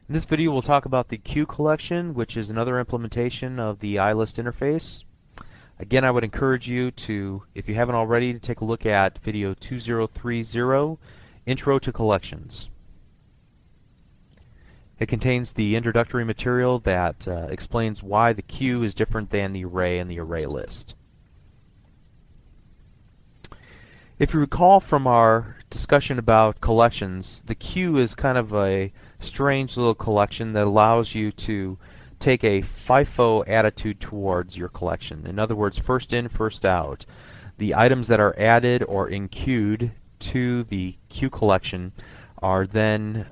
In this video we'll talk about the queue collection, which is another implementation of the iList interface. Again, I would encourage you to, if you haven't already, to take a look at video 2030, Intro to Collections. It contains the introductory material that explains why the queue is different than the array and the array list. If you recall from our discussion about collections, the queue is kind of a strange little collection that allows you to take a FIFO attitude towards your collection. In other words, first in, first out. The items that are added or enqueued to the queue collection are then,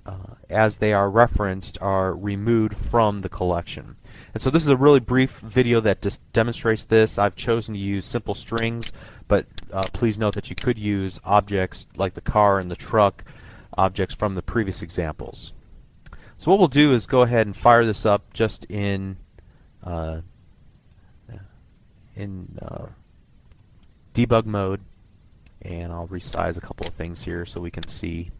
as they are referenced, are removed from the collection. And so this is a really brief video that just demonstrates this. I've chosen to use simple strings, but please note that you could use objects like the car and the truck, objects from the previous examples. So what we'll do is go ahead and fire this up just in debug mode, and I'll resize a couple of things here so we can see.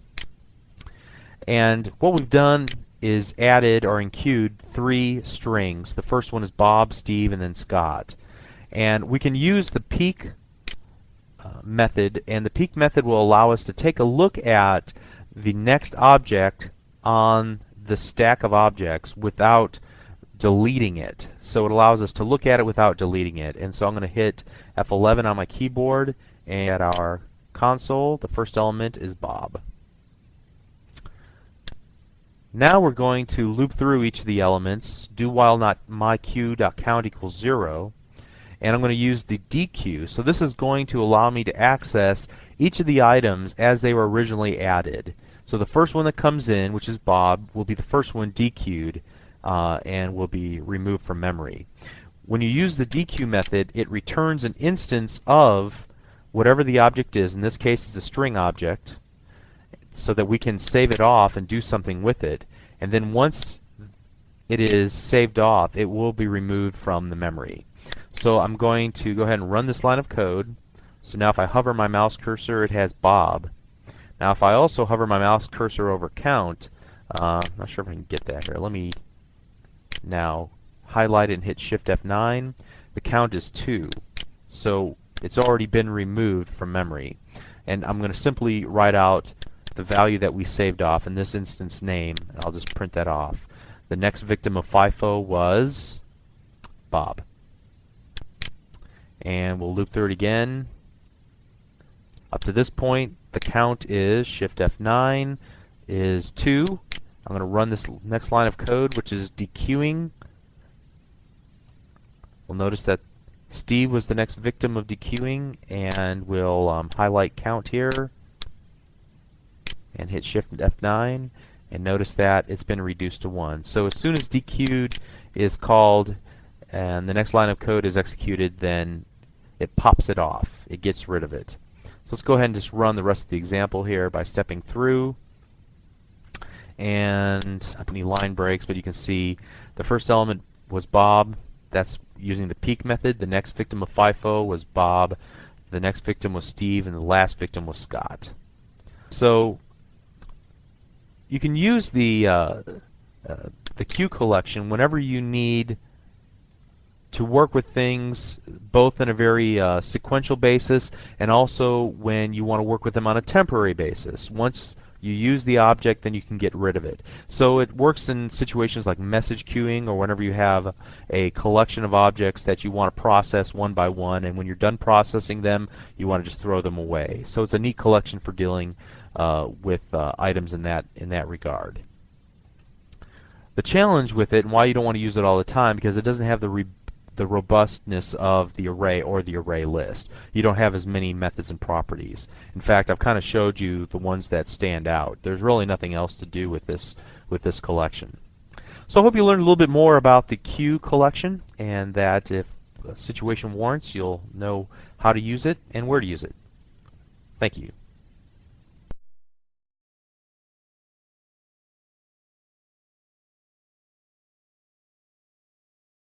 And what we've done is added or enqueued 3 strings. The first one is Bob, Steve, and then Scott. And we can use the peek method, and the peek method will allow us to take a look at the next object on the stack of objects without deleting it. So it allows us to look at it without deleting it. And so I'm going to hit F11 on my keyboard, and at our console, the first element is Bob. Now we're going to loop through each of the elements, do while not myQueue.count equals 0, and I'm going to use the dequeue. So this is going to allow me to access each of the items as they were originally added. So the first one that comes in, which is Bob, will be the first one dequeued and will be removed from memory. When you use the dequeue method, it returns an instance of whatever the object is. In this case, it's a string object, so that we can save it off and do something with it. And then once it is saved off, it will be removed from the memory. So I'm going to go ahead and run this line of code. So now if I hover my mouse cursor, it has Bob. Now if I also hover my mouse cursor over count, I'm not sure if I can get that here. Let me now highlight it and hit Shift F9. The count is 2. So it's already been removed from memory. And I'm going to simply write out the value that we saved off, in this instance name. I'll just print that off. The next victim of FIFO was Bob. And we'll loop through it again. Up to this point, the count is Shift F9 is 2. I'm going to run this next line of code, which is dequeuing. We'll notice that Steve was the next victim of dequeuing, and we'll highlight count here and hit Shift F9, and notice that it's been reduced to 1. So as soon as dequeued is called and the next line of code is executed, then it pops it off. It gets rid of it. So let's go ahead and just run the rest of the example here by stepping through. And I don't have any line breaks, but you can see the first element was Bob. That's using the peek method. The next victim of FIFO was Bob. The next victim was Steve, and the last victim was Scott. So you can use the queue collection whenever you need to work with things both in a very sequential basis, and also when you want to work with them on a temporary basis. Once you use the object, then you can get rid of it. So it works in situations like message queuing, or whenever you have a collection of objects that you want to process one by one, and when you're done processing them, you want to just throw them away. So it's a neat collection for dealing with items in that regard. The challenge with it, and why you don't want to use it all the time, because it doesn't have the robustness of the array or the array list. You don't have as many methods and properties. In fact, I've kind of showed you the ones that stand out. There's really nothing else to do with this collection. So I hope you learned a little bit more about the queue collection, and that if a situation warrants, you'll know how to use it and where to use it. Thank you.